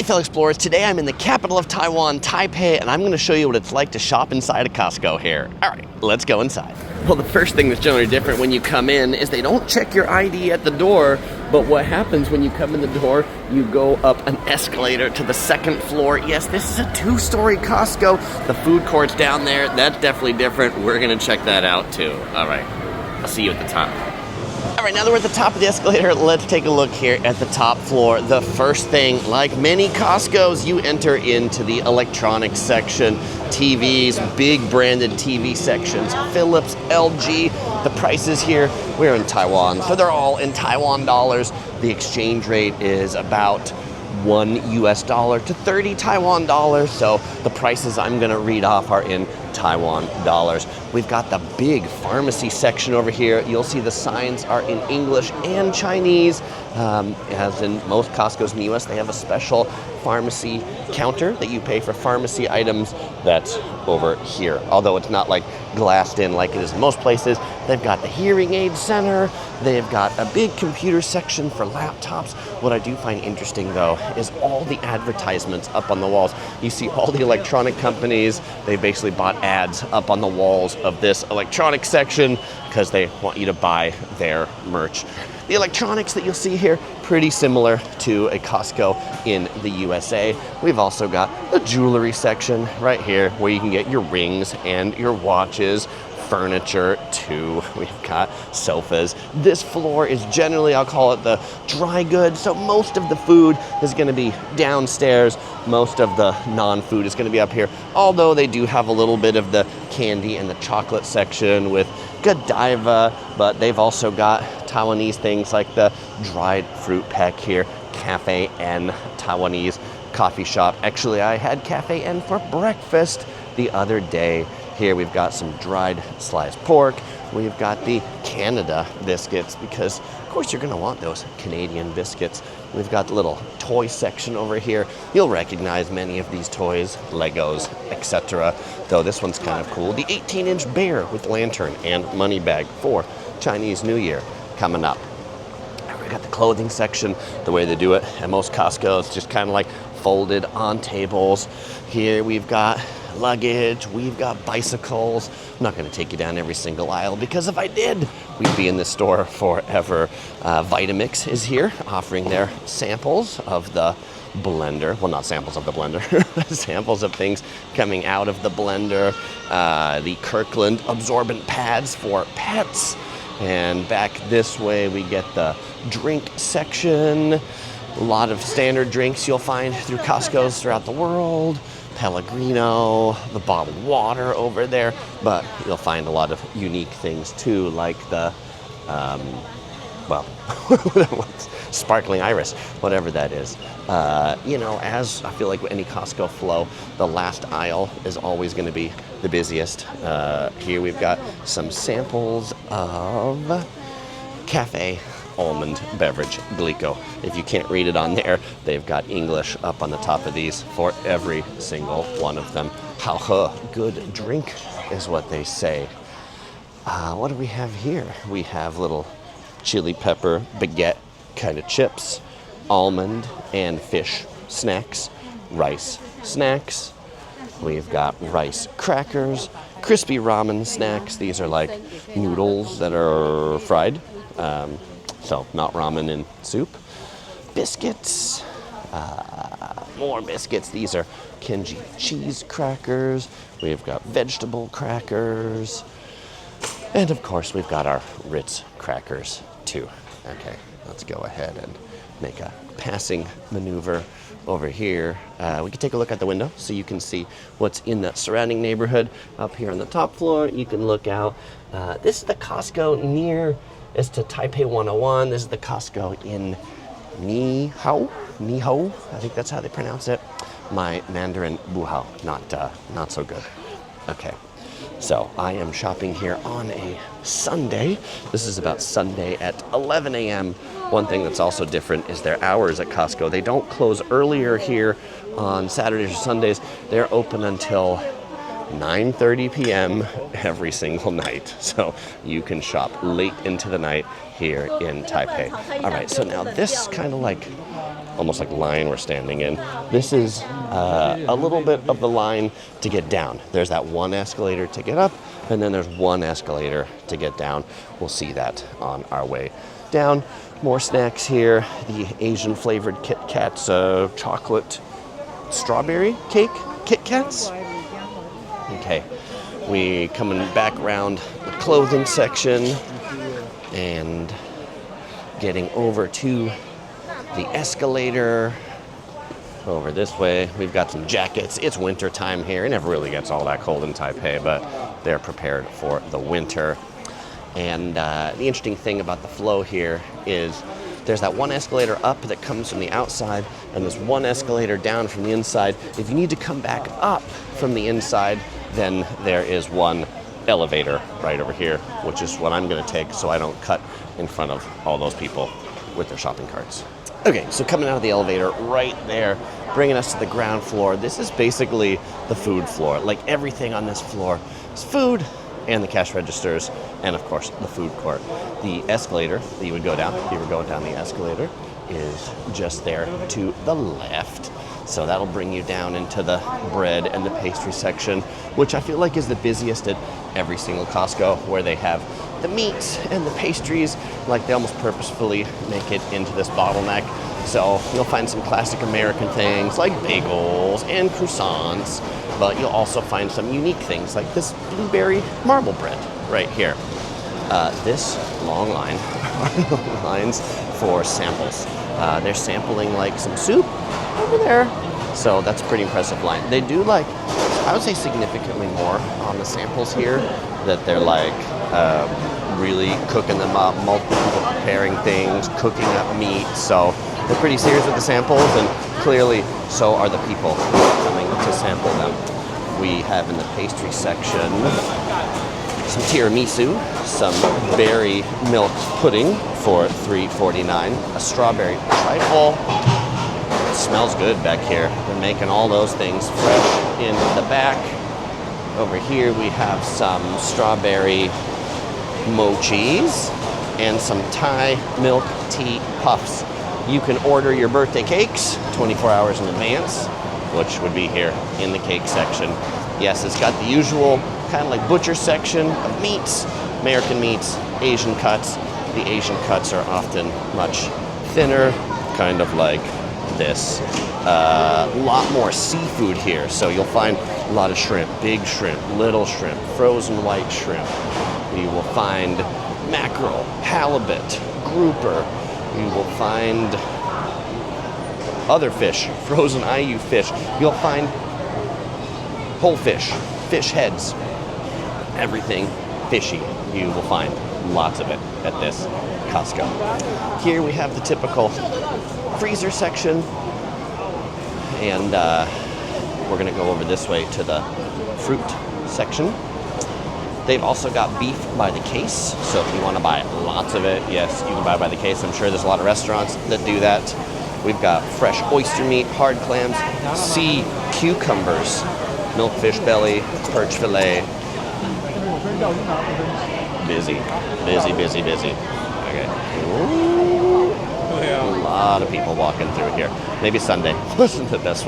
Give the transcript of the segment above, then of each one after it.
fellow explorers. Today I'm in the capital of Taiwan, Taipei, and I'm going to show you what it's like to shop inside a Costco here. All right, let's go inside. Well, the first thing that's generally different when you come in is they don't check your ID at the door, but what happens when you come in the door, you go up an escalator to the second floor. Yes, this is a two-story Costco. The food court's down there. That's definitely different. We're going to check that out too. All right, I'll see you at the top. All right, now that we're at the top of the escalator, let's take a look here at the top floor. The first thing, like many Costcos, you enter into the electronics section. TVs, big branded TV sections, Philips, LG. The prices here, we're in Taiwan, so they're all in Taiwan dollars. The exchange rate is about $1 US to 30 Taiwan dollars. So the prices I'm gonna read off are in Taiwan dollars. We've got the big pharmacy section over here. You'll see the signs are in English and Chinese. As in most Costco's in the US, they have a special pharmacy counter that you pay for pharmacy items that's over here. Although it's not like glassed in like it is in most places. They've got the hearing aid center. They've got a big computer section for laptops. What I do find interesting though is all the advertisements up on the walls. You see all the electronic companies, they basically bought ads up on the walls of this electronic section because they want you to buy their merch. The electronics that you'll see here, pretty similar to a Costco in the USA. We've also got the jewelry section right here where you can get your rings and your watches, furniture too. We've got sofas. This floor is generally, I'll call it the dry goods. So most of the food is going to be downstairs. Most of the non-food is going to be up here. Although they do have a little bit of the candy and the chocolate section with Godiva, but they've also got Taiwanese things like the dried fruit pack here, Cafe N, Taiwanese coffee shop. Actually, I had Cafe N for breakfast the other day. Here we've got some dried sliced pork. We've got the Canada biscuits because, of course, you're going to want those Canadian biscuits. We've got the little toy section over here. You'll recognize many of these toys, Legos, etc. Though this one's kind of cool. The 18-inch bear with lantern and money bag for Chinese New Year coming up. We've got the clothing section. The way they do it at most Costco's, just kind of like folded on tables. Here we've got luggage, we've got bicycles. I'm not going to take you down every single aisle because if I did, we'd be in this store forever. Vitamix is here offering their samples of the blender. Well, not samples of the blender, samples of things coming out of the blender. The Kirkland absorbent pads for pets. And back this way, we get the drink section. A lot of standard drinks you'll find through Costco's throughout the world. Pellegrino, the bottled water over there, but you'll find a lot of unique things too, like the, sparkling iris, whatever that is. You know, as I feel like any Costco flow, the last aisle is always going to be the busiest. Here we've got some samples of Cafe almond beverage, Glico. If you can't read it on there, they've got English up on the top of these for every single one of them. Hao he, good drink is what they say. What do we have here? We have little chili pepper baguette kind of chips, almond and fish snacks, rice snacks. We've got rice crackers, crispy ramen snacks. These are like noodles that are fried. So not ramen and soup. Biscuits, more biscuits. These are Kenji cheese crackers. We've got vegetable crackers. And of course, we've got our Ritz crackers too. Okay, let's go ahead and make a passing maneuver over here. We can take a look out the window so you can see what's in the surrounding neighborhood. Up here on the top floor, you can look out. This is the Costco near is to Taipei 101. This is the Costco in Neihu. I think that's how they pronounce it. My Mandarin buhao, not so good. Okay, so I am shopping here on a Sunday. This is about Sunday at 11 a.m. One thing that's also different is their hours at Costco. They don't close earlier here on Saturdays or Sundays. They're open until 9:30 p.m. every single night. So you can shop late into the night here in Taipei. All right, so now this kind of like almost like line we're standing in. This is a little bit of the line to get down. There's that one escalator to get up, and then there's one escalator to get down. We'll see that on our way down. More snacks here. The Asian flavored Kit Kats, chocolate strawberry cake Kit Kats. Okay, we coming back around the clothing section and getting over to the escalator. Over this way, we've got some jackets. It's winter time here. It never really gets all that cold in Taipei, but they're prepared for the winter. And the interesting thing about the flow here is there's that one escalator up that comes from the outside, and there's one escalator down from the inside. If you need to come back up from the inside, then there is one elevator right over here, which is what I'm going to take so I don't cut in front of all those people with their shopping carts. Okay, so coming out of the elevator right there, bringing us to the ground floor. This is basically the food floor. Like everything on this floor is food, and the cash registers, and of course the food court. The escalator that you would go down, if you were going down the escalator, is just there to the left. So that'll bring you down into the bread and the pastry section, which I feel like is the busiest at every single Costco, where they have the meats and the pastries. Like they almost purposefully make it into this bottleneck. So you'll find some classic American things like bagels and croissants, but you'll also find some unique things like this blueberry marble bread right here. This long line are lines for samples. They're sampling like some soup over there. So that's a pretty impressive line. They do like, I would say significantly more on the samples here, that they're like really cooking them up, multiple people preparing things, cooking up meat. So they're pretty serious with the samples, and clearly so are the people coming to sample them. We have in the pastry section some tiramisu, some berry milk pudding for $3.49, a strawberry trifle. It smells good back here. They're making all those things fresh in the back. Over here we have some strawberry mochis and some Thai milk tea puffs. You can order your birthday cakes 24 hours in advance, which would be here in the cake section. Yes, it's got the usual kind of like butcher section of meats, American meats, Asian cuts. The Asian cuts are often much thinner, kind of like this. A lot more seafood here, so you'll find a lot of shrimp, big shrimp, little shrimp, frozen white shrimp. You will find mackerel, halibut, grouper. You will find other fish, frozen Neihu fish. You'll find whole fish, fish heads, everything fishy. You will find lots of it at this Costco. Here we have the typical freezer section, and we're gonna go over this way to the fruit section. They've also got beef by the case, so if you want to buy lots of it, yes, you can buy by the case. I'm sure there's a lot of restaurants that do that. We've got fresh oyster meat, hard clams, sea cucumbers, milkfish belly, perch fillet. Busy, busy, busy, busy. Okay. Ooh. A lot of people walking through here. Maybe Sunday wasn't the best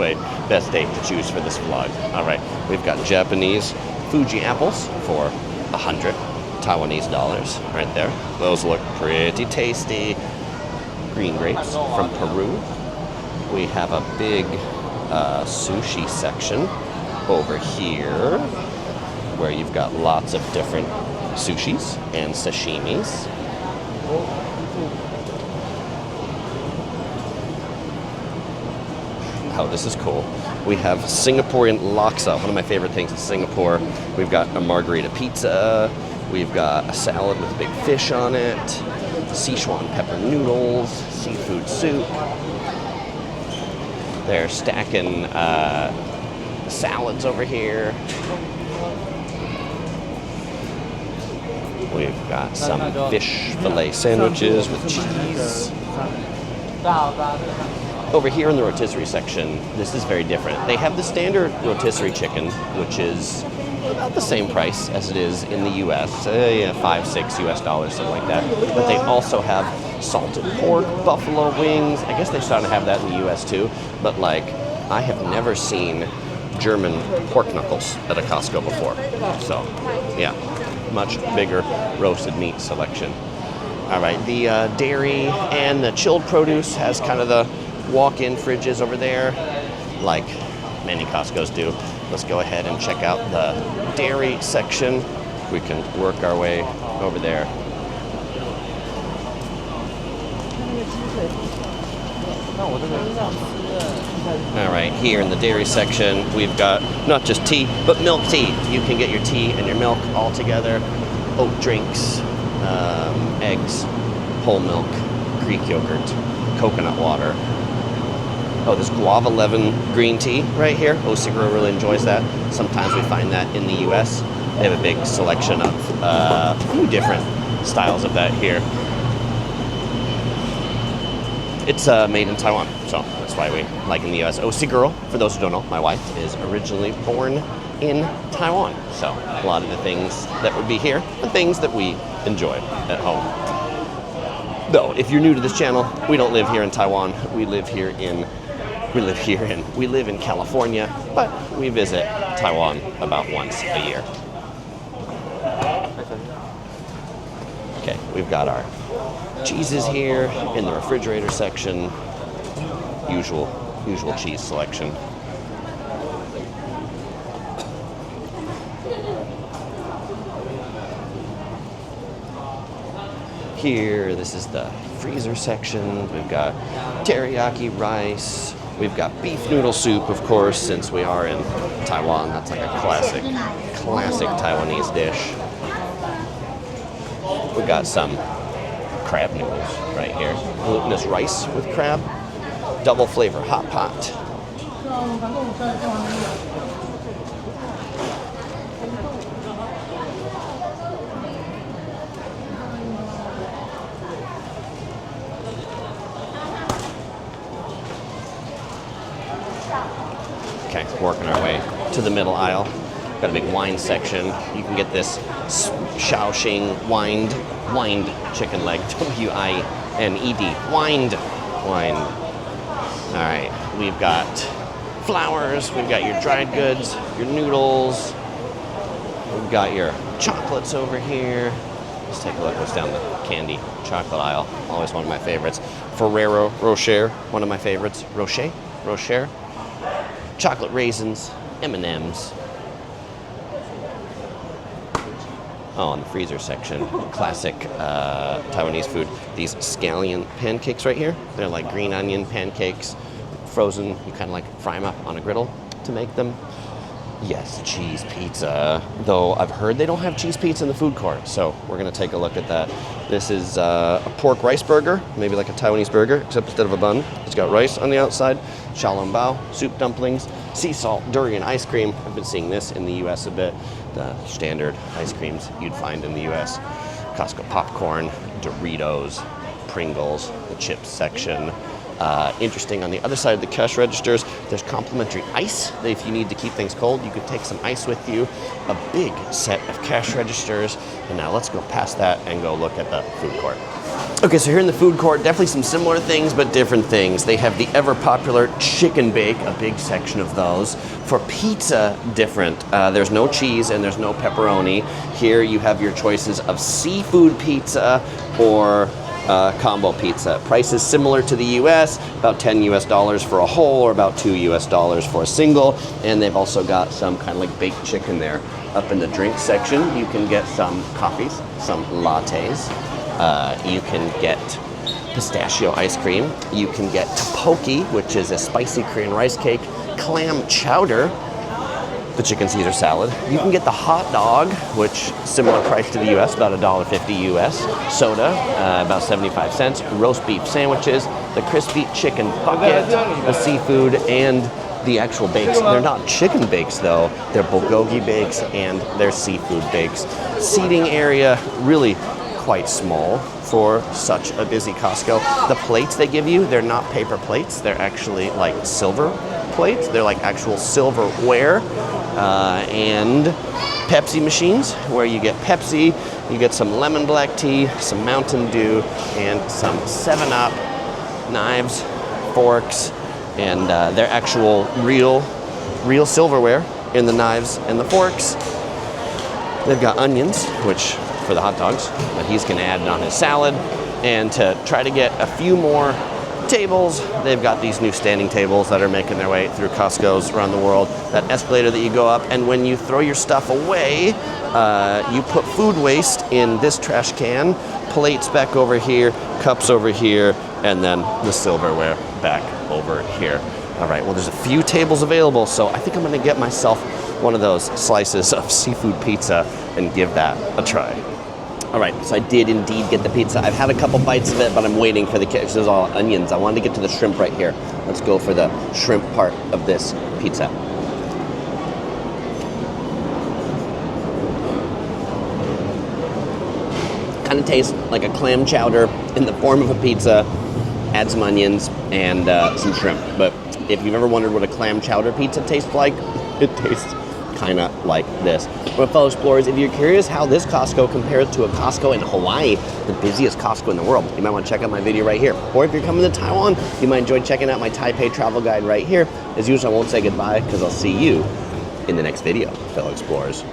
day to choose for this vlog. All right, we've got Japanese Fuji apples for 100 Taiwanese dollars right there. Those look pretty tasty. Green grapes from Peru. We have a big sushi section over here where you've got lots of different sushis and sashimis. Oh, this is cool. We have Singaporean laksa, one of my favorite things in Singapore. We've got a margarita pizza. We've got a salad with a big fish on it. Sichuan pepper noodles, seafood soup. They're stacking salads over here. We've got some fish fillet sandwiches with cheese. Over here in the rotisserie section, this is very different. They have the standard rotisserie chicken, which is about the same price as it is in the US, $5, $6 US, something like that. But they also have salted pork, buffalo wings. I guess they started to have that in the US too, but like I have never seen German pork knuckles at a Costco before. So yeah, much bigger roasted meat selection. All right, the dairy and the chilled produce has kind of the walk-in fridges over there, like many Costcos do. Let's go ahead and check out the dairy section. We can work our way over there. All right, here in the dairy section, we've got not just tea, but milk tea. You can get your tea and your milk all together. Oat drinks, eggs, whole milk, Greek yogurt, coconut water. Oh, this guava lemon green tea right here. Osiguro really enjoys that. Sometimes we find that in the US. They have a big selection of a few different styles of that here. It's made in Taiwan, so that's why we like in the US. Osiguro, for those who don't know, my wife is originally born in Taiwan. So a lot of the things that would be here are things that we enjoy at home. Though, if you're new to this channel, we don't live here in Taiwan. We live in California, but we visit Taiwan about once a year. Okay, we've got our cheeses here in the refrigerator section. Usual cheese selection. Here, this is the freezer section. We've got teriyaki rice. We've got beef noodle soup, of course, since we are in Taiwan. That's like a classic Taiwanese dish. We've got some crab noodles right here. Glutinous rice with crab. Double flavor hot pot. Okay, working our way to the middle aisle. Got a big wine section. You can get this Shaoxing wined chicken leg, W-I-N-E-D, wined wine. All right, we've got flours, we've got your dried goods, your noodles, we've got your chocolates over here. Let's take a look what's down the candy chocolate aisle. Always one of my favorites. Ferrero Rocher, one of my favorites. Rocher. Chocolate raisins, M&Ms. Oh, in the freezer section, classic Taiwanese food. These scallion pancakes right here. They're like green onion pancakes, frozen. You kind of like fry them up on a griddle to make them. Yes, cheese pizza. Though I've heard they don't have cheese pizza in the food court, so we're gonna take a look at that. This is a pork rice burger, maybe like a Taiwanese burger, except instead of a bun, it's got rice on the outside, xiaolongbao, soup dumplings, sea salt, durian ice cream. I've been seeing this in the US a bit. The standard ice creams you'd find in the US. Costco popcorn, Doritos, Pringles, the chips section. Interesting, on the other side of the cash registers, there's complimentary ice. If you need to keep things cold, you could take some ice with you. A big set of cash registers. And now let's go past that and go look at the food court. Okay, so here in the food court, definitely some similar things, but different things. They have the ever popular chicken bake, a big section of those. For pizza, different. There's no cheese and there's no pepperoni. Here you have your choices of seafood pizza or combo pizza. Price is similar to the US, about $10 US for a whole or about $2 US for a single. And they've also got some kind of like baked chicken there. Up in the drink section, you can get some coffees, some lattes. You can get pistachio ice cream. You can get tteokbokki, which is a spicy Korean rice cake, clam chowder, the chicken Caesar salad. You can get the hot dog, which similar price to the US, about $1.50 US. Soda, about 75 cents. Roast beef sandwiches, the crispy chicken bucket, the seafood, and the actual bakes. They're not chicken bakes though. They're bulgogi bakes and they're seafood bakes. Seating area, really quite small for such a busy Costco. The plates they give you, they're not paper plates. They're actually like silver plates. They're like actual silverware. And Pepsi machines where you get Pepsi You get some lemon black tea, some Mountain Dew, and some 7-Up, knives, forks, and their actual real silverware in the knives and the forks. They've got onions, which for the hot dogs, that he's gonna add on his salad. And to try to get a few more tables, they've got these new standing tables that are making their way through Costco's around the world. That escalator that you go up, and when you throw your stuff away, you put food waste in this trash can, plates back over here, cups over here, and then the silverware back over here. All right, well, there's a few tables available, so I think I'm gonna get myself one of those slices of seafood pizza and give that a try. All right, so I did indeed get the pizza. I've had a couple bites of it, but I'm waiting for the because there's all onions. I wanted to get to the shrimp right here. Let's go for the shrimp part of this pizza. Kind of tastes like a clam chowder in the form of a pizza. Add some onions and some shrimp. But if you've ever wondered what a clam chowder pizza tastes like, it tastes kind of like this. Well, fellow explorers, if you're curious how this Costco compares to a Costco in Hawaii, the busiest Costco in the world, you might want to check out my video right here. Or if you're coming to Taiwan, you might enjoy checking out my Taipei travel guide right here. As usual, I won't say goodbye because I'll see you in the next video, fellow explorers.